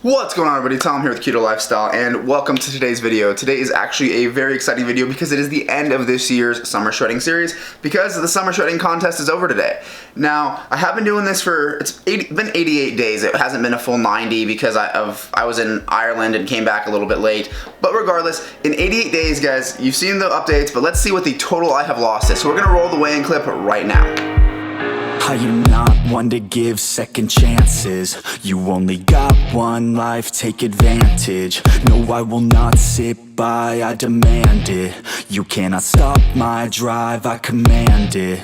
What's going on, everybody? Tom here with Keto Lifestyle, and welcome to today's video. Today is actually a very exciting video because it is the end of this year's summer shredding series, because the summer shredding contest is over today. Now, I have been doing this for, been 88 days. It hasn't been a full 90 because I was in Ireland and came back a little bit late. But regardless, in 88 days, guys, you've seen the updates, but let's see what the total I have lost is. So we're gonna roll the weigh-in clip right now. I am not one to give second chances. You only got one life, take advantage. No, I will not sit by, I demand it. You cannot stop my drive, I command it.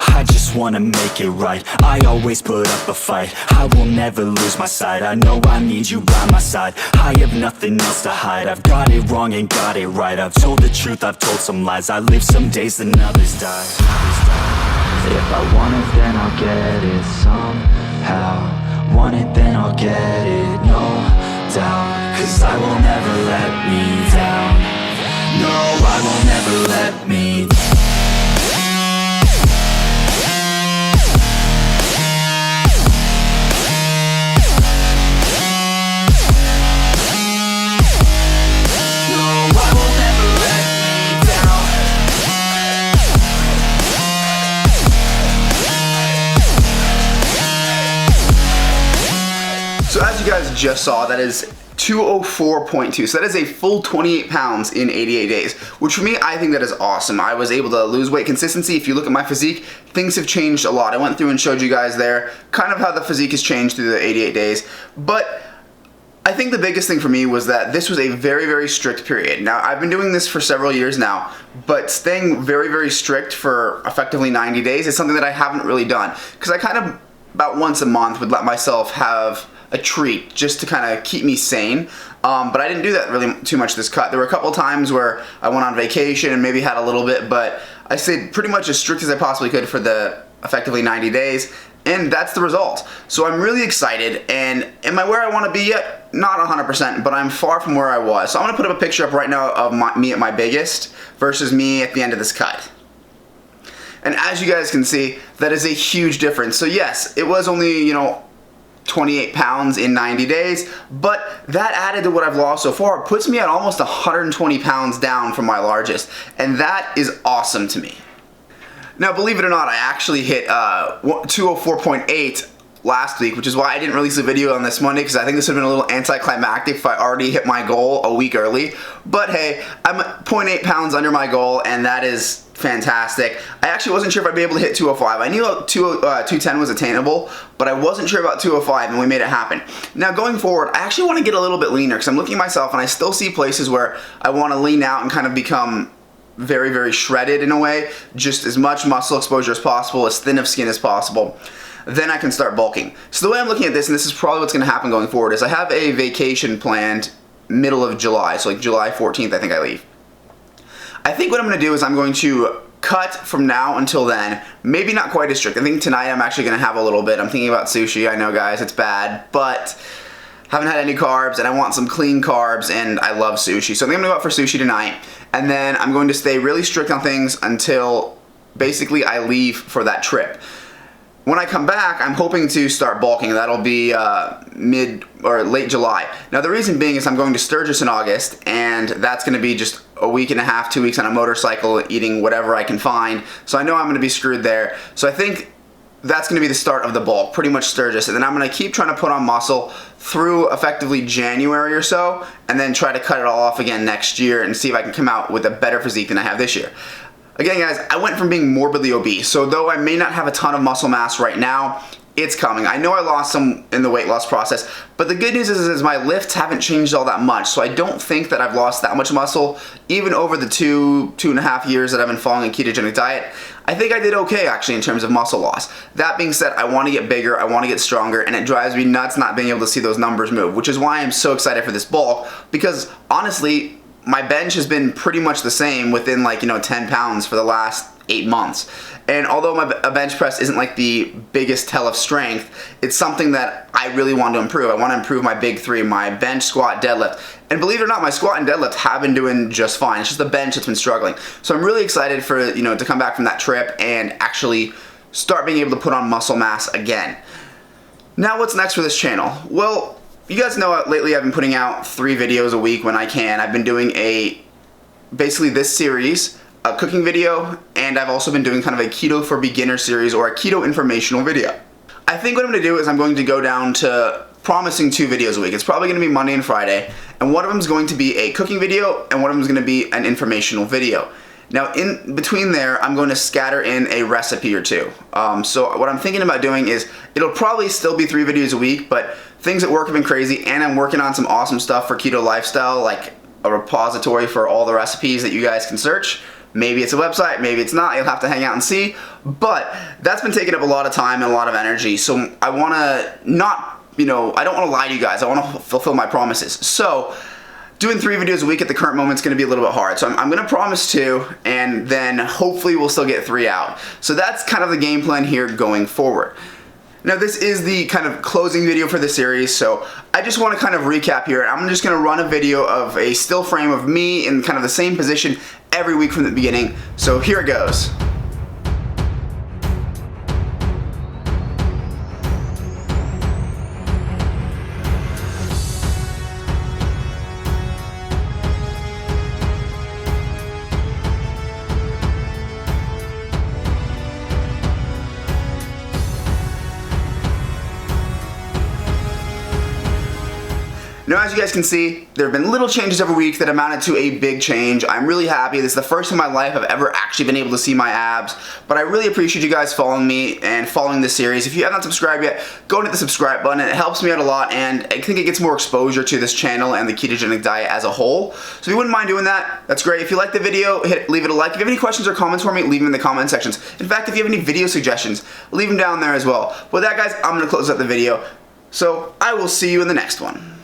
I just wanna make it right. I always put up a fight. I will never lose my sight. I know I need you by my side. I have nothing else to hide. I've got it wrong and got it right. I've told the truth, I've told some lies. I live some days and others die. If I want it, then I'll get it somehow. Want it, then I'll get it, no doubt. Cause I will never let me down. No, I will never let me down. So as you guys just saw, that is 204.2. So that is a full 28 pounds in 88 days, which for me, I think that is awesome. I was able to lose weight consistency. If you look at my physique, things have changed a lot. I went through and showed you guys there kind of how the physique has changed through the 88 days. But I think the biggest thing for me was that this was a very, very strict period. Now, I've been doing this for several years now, but staying very, very strict for effectively 90 days is something that I haven't really done. Because I kind of, about once a month, would let myself have a treat just to kind of keep me sane. But I didn't do that really too much this cut. There were a couple times where I went on vacation and maybe had a little bit, but I stayed pretty much as strict as I possibly could for the effectively 90 days. And that's the result. So I'm really excited, and am I where I want to be yet? Not 100%, but I'm far from where I was. So I'm going to put up a picture up right now of me at my biggest versus me at the end of this cut. And as you guys can see, that is a huge difference. So yes, it was only, 28 pounds in 90 days, but that added to what I've lost so far puts me at almost 120 pounds down from my largest, and that is awesome to me. Now, believe it or not, I actually hit 204.8 last week, which is why I didn't release a video on this Monday, because I think this would have been a little anticlimactic if I already hit my goal a week early. But hey, I'm 0.8 pounds under my goal, and that is fantastic. I actually wasn't sure if I'd be able to hit 205. I knew 210 was attainable, but I wasn't sure about 205, and we made it happen. Now, going forward, I actually want to get a little bit leaner, because I'm looking at myself, and I still see places where I want to lean out and kind of become very, very shredded in a way, just as much muscle exposure as possible, as thin of skin as possible. Then I can start bulking. So the way I'm looking at this, and this is probably what's going to happen going forward, is I have a vacation planned middle of July, so like July 14th I think I leave. I think what I'm going to do is I'm going to cut from now until then, maybe not quite as strict. I think tonight I'm actually going to have a little bit. I'm thinking about sushi. I know, guys, it's bad, but haven't had any carbs, and I want some clean carbs, and I love sushi. So I think I'm going to go out for sushi tonight, and then I'm going to stay really strict on things until basically I leave for that trip. When I come back, I'm hoping to start bulking. That'll be mid or late July. Now, the reason being is I'm going to Sturgis in August, and that's going to be just a week and a half, 2 weeks on a motorcycle, eating whatever I can find. So I know I'm going to be screwed there. So I think that's going to be the start of the bulk, pretty much Sturgis. And then I'm going to keep trying to put on muscle through effectively January or so, and then try to cut it all off again next year and see if I can come out with a better physique than I have this year. Again, guys, I went from being morbidly obese, so though I may not have a ton of muscle mass right now, it's coming. I know I lost some in the weight loss process, but the good news is my lifts haven't changed all that much, so I don't think that I've lost that much muscle, even over the two and a half years that I've been following a ketogenic diet. I think I did okay, actually, in terms of muscle loss. That being said, I want to get bigger, I want to get stronger, and it drives me nuts not being able to see those numbers move, which is why I'm so excited for this bulk, because honestly, my bench has been pretty much the same within 10 pounds for the last 8 months. And although a bench press isn't like the biggest tell of strength, it's something that I really want to improve. I want to improve my big three, my bench, squat, deadlift. And believe it or not, my squat and deadlift have been doing just fine. It's just the bench that's been struggling. So I'm really excited for, to come back from that trip and actually start being able to put on muscle mass again. Now what's next for this channel? Well, You guys know lately I've been putting out 3 videos a week when I can. I've been doing basically this series, a cooking video, and I've also been doing kind of a keto for beginner series or a keto informational video. I think what I'm going to do is I'm going to go down to promising 2 videos a week. It's probably going to be Monday and Friday, and one of them is going to be a cooking video and one of them is going to be an informational video. Now in between there, I'm going to scatter in a recipe or 2. So what I'm thinking about doing is, it'll probably still be 3 videos a week, but things at work have been crazy and I'm working on some awesome stuff for Keto Lifestyle, like a repository for all the recipes that you guys can search. Maybe it's a website, maybe it's not, you'll have to hang out and see, but that's been taking up a lot of time and a lot of energy, so I want to not, I don't want to lie to you guys, I want to fulfill my promises. So doing 3 videos a week at the current moment is going to be a little bit hard, so I'm going to promise 2, and then hopefully we'll still get 3 out. So that's kind of the game plan here going forward. Now this is the kind of closing video for the series, so I just want to kind of recap here. I'm just going to run a video of a still frame of me in kind of the same position every week from the beginning. So here it goes. Now as you guys can see, there have been little changes every week that amounted to a big change. I'm really happy. This is the first time in my life I've ever actually been able to see my abs, but I really appreciate you guys following me and following this series. If you have not subscribed yet, go and hit the subscribe button. It helps me out a lot, and I think it gets more exposure to this channel and the ketogenic diet as a whole. So if you wouldn't mind doing that, that's great. If you like the video, leave it a like. If you have any questions or comments for me, leave them in the comment sections. In fact, if you have any video suggestions, leave them down there as well. With that guys, I'm going to close out the video. So I will see you in the next one.